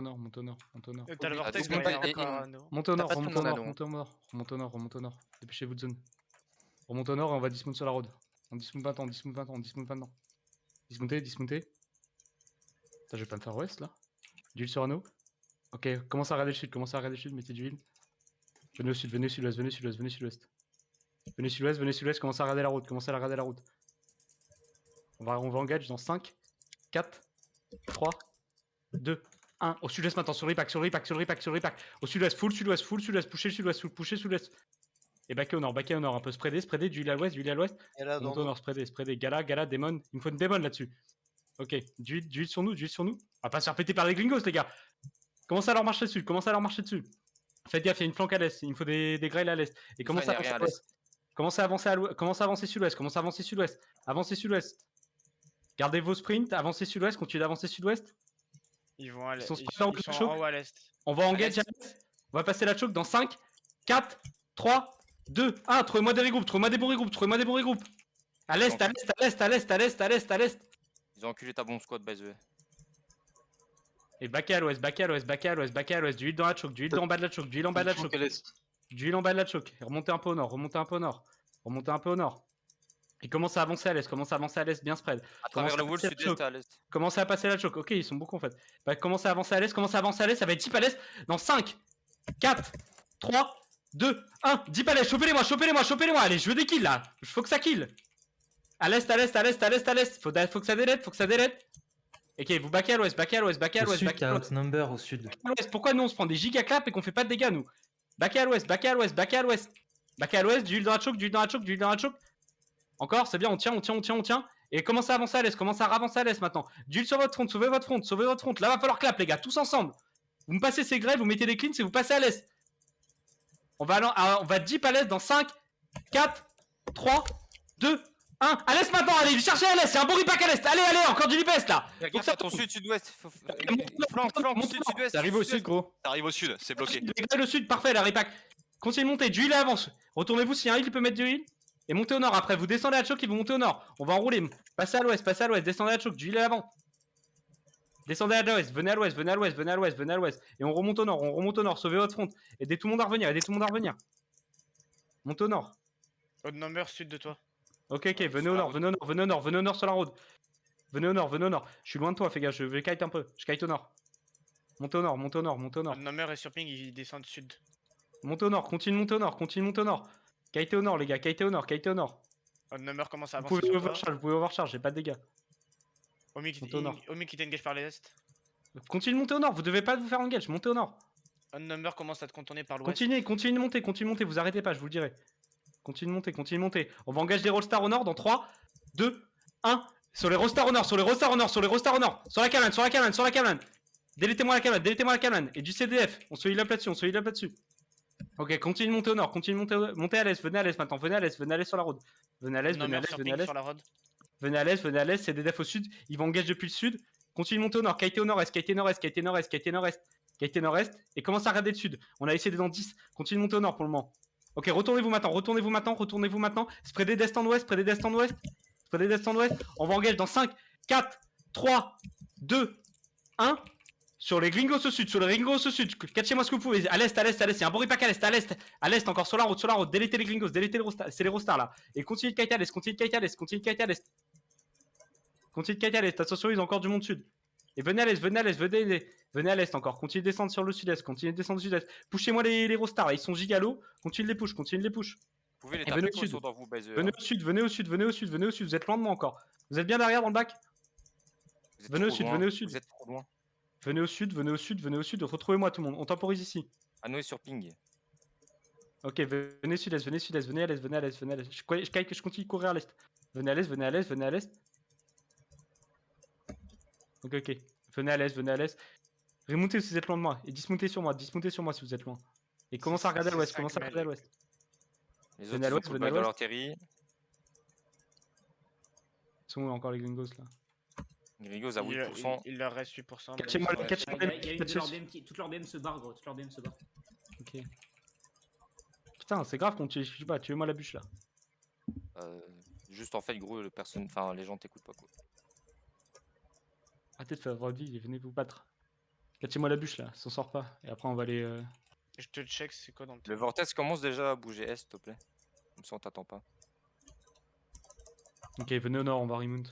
nord, monte au nord, monte au nord. T'as le Ok. vortex Dismonte derrière et- encore et- un anneau. Monte au T'as nord, pas tout remonte mon au nord, anneau. remonte au nord, remonte au nord, remonte au nord. Dépêchez-vous de zone. Remonte au nord et on va dismount sur la road. On dismount 20 ans, dismount 20 ans, dismount 20 ans. Dismontez, dismontez. Putain, je vais pas me faire ouest là. D'huile sur anneau. Ok, commencez à regarder le sud, commencez à regarder le sud, mettez d'huile. Venez au sud, venez au sud-ouest, venez au sud-ouest, venez au sud-ouest. Venez sud-ouest, venez sud-ouest, commencez à regarder la route, commencez à regarder la route. On va engage dans 5, 4, 3, 2, 1. Au sud-ouest maintenant, sur le repack, sur le repack, sur le repack, sur le repack. Au sud-ouest, full sud-ouest, poussez le sud-ouest, poussez le sud-ouest. Et backé au nord, un peu spreadé, d'huile à l'ouest, d'huile à l'ouest. Et là, Monte au nord, spreadé. Gala, démon. Il me faut une démon là-dessus. Ok, d'huile sur nous, d'huile sur nous. On va pas se faire péter par les gringos, les gars. Commencez à leur marcher dessus, commencez à leur marcher dessus. Faites gaffe, il y a une flanque à l'est, il me faut des grails à l'est. Et commencez à avancer à l'ouest. Commencez à avancer à l'ouest, commencez à avancer sud-ouest, commencez à avancer sud-ouest. Avancez sud-ouest. Gardez vos sprints, avancez sud-ouest, continuez d'avancer sud-ouest. Ils vont à Ils l'est. sont Ils spread sont en en haut à l'est. On va engage à l'est. On va passer la choke dans 5, 4, 3, 2, 1. Trouvez-moi des regroupes, trouvez-moi des bons regroupes, trouvez-moi des bons regroupes. À l'est, à l'est, à l'est, à l'est, à l'est, à l'est, à l'est. Ils ont enculé ta bombe squad, by the way. Et back à l'ouest, back à l'ouest, back à l'ouest, back à l'ouest. D'huile dans la choke, d'huile en bas de la choke, d'huile en bas de la choke. D'huile en bas de la choke. Remontez un peu au nord, remontez un peu au nord. Remontez un peu au nord. Et commencez à avancer à l'est, commencez à avancer à l'est, bien spread. À travers le wall sud-est à l'est. Commencez à passer la choke. Ok, ils sont beaucoup en fait. Bah, commencez à avancer à l'est, commencez à avancer à l'est. Ça va être deep à l'est. Dans 5, 4, 3, 2, 1. Deep à l'est. Chopez-les-moi, chopez-les-moi, chopez-les-moi. Allez, je veux des kills là. Faut que ça kill. À l'est, à l'est, à l'est, à l'est, à l'est. Faut que ça délète, faut que ça délète. Ok, vous backez à l'ouest, backez à l'ouest, backez à Au l'ouest, sud, backez à t'as l'ouest. Outnumber au sud. Pourquoi nous on se prend des giga claps et qu'on fait pas de dégâts nous? Backez à l'ouest, backez à l'ouest, backez à l'ouest. Backez à l'ouest, d'huile dans la choke, d'huile dans la choke, d'huile dans la choke. Encore, c'est bien, on tient, on tient, on tient, on tient. Et commencez à avancer à l'est, commencez à ravancer à l'est maintenant. D'huile sur votre front, sauvez votre front, sauvez votre front. Là, va falloir clap, les gars, tous ensemble. Vous me passez ces grèves, vous mettez des cleans et vous passez à l'est. On va deep à l'est dans 5, 4, 3, 2, 1. À l'est maintenant, allez, cherchez à l'est, c'est un bon repack à l'est. Allez, allez, encore du lipest là. Regarde ça, ton sud-sud-ouest. Flanque, sud-sud-ouest. Ça arrive au sud, gros. Ça arrive au sud, c'est bloqué. Le sud, parfait, la repack. Continuez de monter, du heal et avance. Retournez-vous si un heal peut mettre du heal. Et montez au nord après, vous descendez à la choke et vous montez au nord. On va enrouler. Passez à l'ouest, descendez à la choke, du heal et avant. Descendez à l'ouest, venez à l'ouest, venez à l'ouest, venez à l'ouest, venez à l'ouest. Et on remonte au nord, sauvez votre front. Aidez tout le monde à revenir, aidez tout le monde à revenir. Montez au nord. Odd number sud de toi. Ok, venez au nord, venez au nord, venez au nord, venez au nord sur la road. Venez au nord, venez au nord. Je suis loin de toi, fais gaffe, je vais kite un peu. Je kite au nord. Montez au nord, montez au nord, montez au nord. Odd number est sur ping, ils descendent sud. Montez au nord, continue de monter au nord, continue de monter au nord. Kitez au nord, les gars, kitez au nord, kitez au nord. Odd number commence à Vous avancer pouvez sur toi. overcharge, vous pouvez overcharge, j'ai pas de dégâts. Omi Montez au nord. qui t'engage par l'est. Continue de monter au nord, vous devez pas vous faire engage, montez au nord. Odd number commence à te contourner par l'ouest. Continuez de monter, vous arrêtez pas, je vous le dirai. Continuez de monter. On va engager des rollstars au nord dans 3, 2, 1. Sur les rollstars au nord, sur les rollstars au nord, sur les rollstars au nord. Sur la cabane, sur la cabane, sur la cabane. Délétez-moi la cabane. Et du CDF, on se heal up là-dessus, on se heal up là-dessus. Ok, continue de monter au nord, continue de monter, montez à l'est, venez à l'est maintenant, venez à l'est sur la road. Venez à l'est, venez à l'est, venez à l'est. Sur la road. Venez à l'est, c'est des defs au sud, ils vont engager depuis le sud. Continue de monter au nord, kitez au nord-est, kitez nord-est, kitez nord-est, kitez nord-est, kitez nord-est, et commencez à regarder le sud. On a essayé dans 10, continue de monter au nord pour le moment. Ok, retournez-vous maintenant. Spreadez d'est en ouest, spreadez d'est en ouest. On va engager dans 5, 4, 3, 2, 1. Sur les gringos au sud, Catchez-moi ce que vous pouvez. À l'est, il y a un bon repack à l'est, encore sur la route. Délétez les gringos, délétez les rostars, c'est les rostars là. Et continuez de kite à l'est, continue de kite à l'est. Attention, ils ont encore du monde sud. Et venez à l'est encore. Continuez de descendre sur le sud-est, Poussez-moi les rostars, ils sont gigalos. Continuez de les push. Vous pouvez les taper quand ils sont dans vous, by the way. Venez au sud. Vous êtes loin de moi encore. Vous êtes bien derrière dans le bac. Venez au sud. Vous êtes trop loin. Venez au sud. Retrouvez-moi tout le monde. On temporise ici. Anno est sur ping. Ok, venez sud-est, venez à l'est. Je continue de courir à l'est. Venez à l'est. Ok. Venez à l'est. Remontez si vous êtes loin de moi. Et dismontez sur moi si vous êtes loin. Et commencez à regarder à l'ouest. Les Venez à autres, ils l'ouest, ont dans leur terry. Ils sont où encore les gringos là? Grigos à 8%. Il leur reste 8%. Catchez-moi mais catchez- ils sont- Il y a une de leurs BM qui. Toute leur BM se barre, gros. Toute leur BM se barre. Ok. Putain, c'est grave qu'on tue. Je sais pas, tuez-moi la bûche là. Juste en fait, gros, les gens t'écoutent pas quoi. Arrêtez de faire votre vie et venez vous battre. Catchez-moi la bûche là, s'en sort pas. Et après on va aller. Je te check, c'est quoi dans le Le vortex commence déjà à bouger est, s'il te plaît. Comme ça, on t'attend pas. Ok, venez au nord, on va remount.